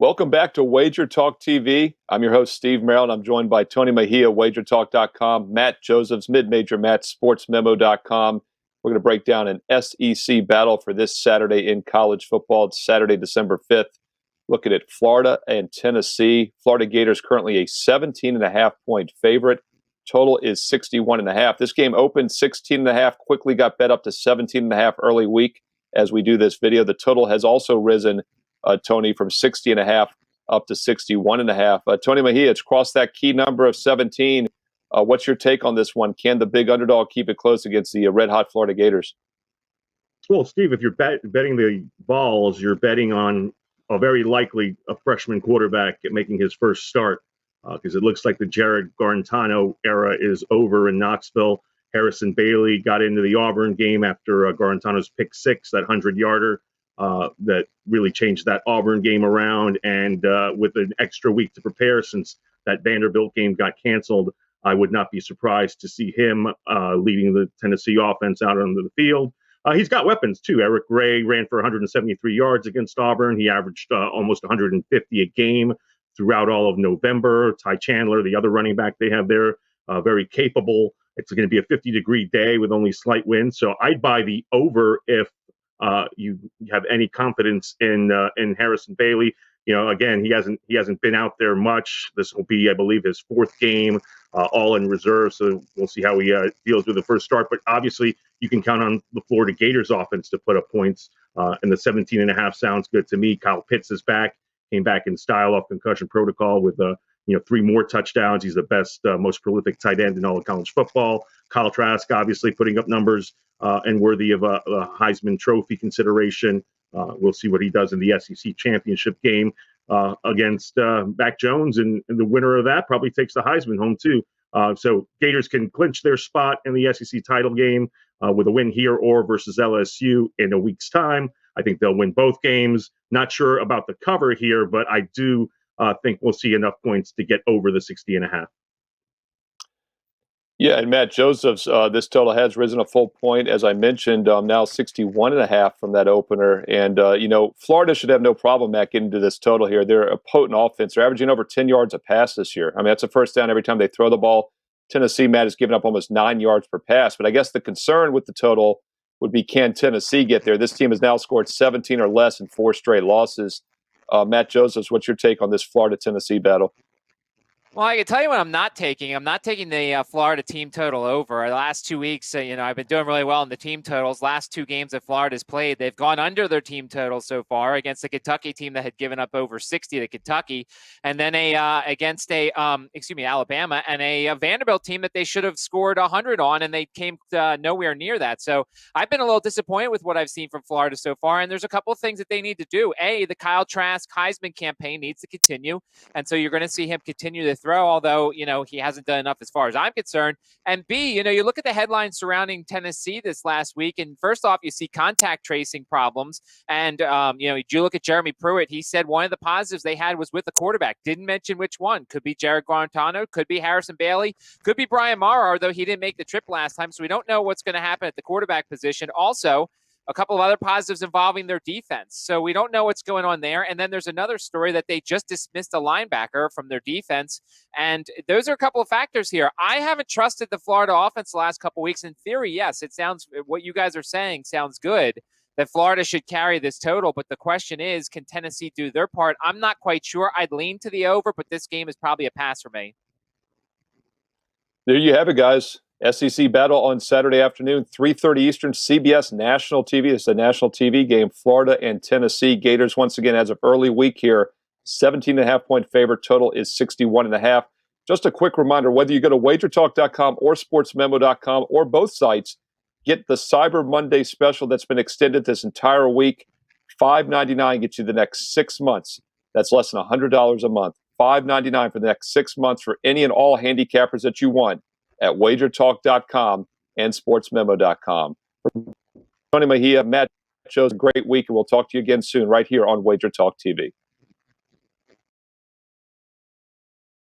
Welcome back to WagerTalk TV. I'm your host, Steve Merrill, and I'm joined by Tony Mejia, WagerTalk.com, Matt Josephs, Mid-Major Matt, SportsMemo.com. We're going to break down an SEC battle for this Saturday in college football. It's Saturday, December 5th. Looking at Florida and Tennessee. Florida Gators currently a 17.5-point favorite. Total is 61.5. This game opened 16.5, quickly got bet up to 17.5 early week as we do this video. The total has also risen, Tony, from 60.5 up to 61.5. Tony Mejia, it's crossed that key number of 17. What's your take on this one? Can the big underdog keep it close against the red-hot Florida Gators? Well, Steve, if you're betting the balls, you're betting on a very likely a freshman quarterback making his first start, because it looks like the Jared Garantano era is over in Knoxville. Harrison Bailey got into the Auburn game after Garantano's pick six, that 100-yarder that really changed that Auburn game around. And with an extra week to prepare since that Vanderbilt game got canceled, I would not be surprised to see him leading the Tennessee offense out onto the field. He's got weapons, too. Eric Gray ran for 173 yards against Auburn. He averaged almost 150 a game throughout all of November. Ty Chandler, the other running back they have there, very capable. It's going to be a 50-degree day with only slight winds. So I'd buy the over if you have any confidence in Harrison Bailey. You know, again, he hasn't been out there much. This will be, I believe, his fourth game, all in reserve. So we'll see how he deals with the first start. But obviously, you can count on the Florida Gators offense to put up points. And the 17.5 sounds good to me. Kyle Pitts is back, came back in style off concussion protocol with 3 more touchdowns. He's the best, most prolific tight end in all of college football. Kyle Trask, obviously, putting up numbers and worthy of a Heisman Trophy consideration. We'll see what he does in the SEC championship game against Mac Jones, and the winner of that probably takes the Heisman home too. So Gators can clinch their spot in the SEC title game with a win here or versus LSU in a week's time. I think they'll win both games. Not sure about the cover here, but I do think we'll see enough points to get over the 60.5. Yeah, and Matt Josephs, this total has risen a full point, as I mentioned, now 61.5 from that opener. And, Florida should have no problem, Matt, getting to this total here. They're a potent offense. They're averaging over 10 yards a pass this year. I mean, that's a first down every time they throw the ball. Tennessee, Matt, has given up almost 9 yards per pass. But I guess the concern with the total would be, can Tennessee get there? This team has now scored 17 or less in 4 straight losses. Matt Josephs, what's your take on this Florida-Tennessee battle? Well, I can tell you what I'm not taking. I'm not taking the Florida team total over. The last 2 weeks, I've been doing really well in the team totals. Last 2 games that Florida's played, they've gone under their team totals so far against a Kentucky team that had given up over 60 to Kentucky, and then against Alabama, and a Vanderbilt team that they should have scored 100 on, and they came nowhere near that. So I've been a little disappointed with what I've seen from Florida so far, and there's a couple of things that they need to do. A, the Kyle Trask Heisman campaign needs to continue, and so you're going to see him continue to throw, although, he hasn't done enough as far as I'm concerned. And B, you look at the headlines surrounding Tennessee this last week, and first off, you see contact tracing problems. And, you look at Jeremy Pruitt, he said one of the positives they had was with the quarterback. Didn't mention which one. Could be Jared Garantano, could be Harrison Bailey, could be Brian Maurer, although he didn't make the trip last time, so we don't know what's going to happen at the quarterback position. Also, a couple of other positives involving their defense. So we don't know what's going on there. And then there's another story that they just dismissed a linebacker from their defense. And those are a couple of factors here. I haven't trusted the Florida offense the last couple of weeks. In theory, yes, it sounds, what you guys are saying sounds good, that Florida should carry this total. But the question is, can Tennessee do their part? I'm not quite sure. I'd lean to the over, but this game is probably a pass for me. There you have it, guys. SEC battle on Saturday afternoon, 3:30 Eastern, CBS National TV. This is a national TV game. Florida and Tennessee. Gators, once again, as of early week here, 17.5-point favorite. Total is 61.5. Just a quick reminder, whether you go to WagerTalk.com or SportsMemo.com or both sites, get the Cyber Monday special that's been extended this entire week. $5.99 gets you the next 6 months. That's less than $100 a month. $5.99 for the next 6 months for any and all handicappers that you want at WagerTalk.com and SportsMemo.com. Tony Mejia, Matt Josephs, great week, and we'll talk to you again soon right here on WagerTalk TV.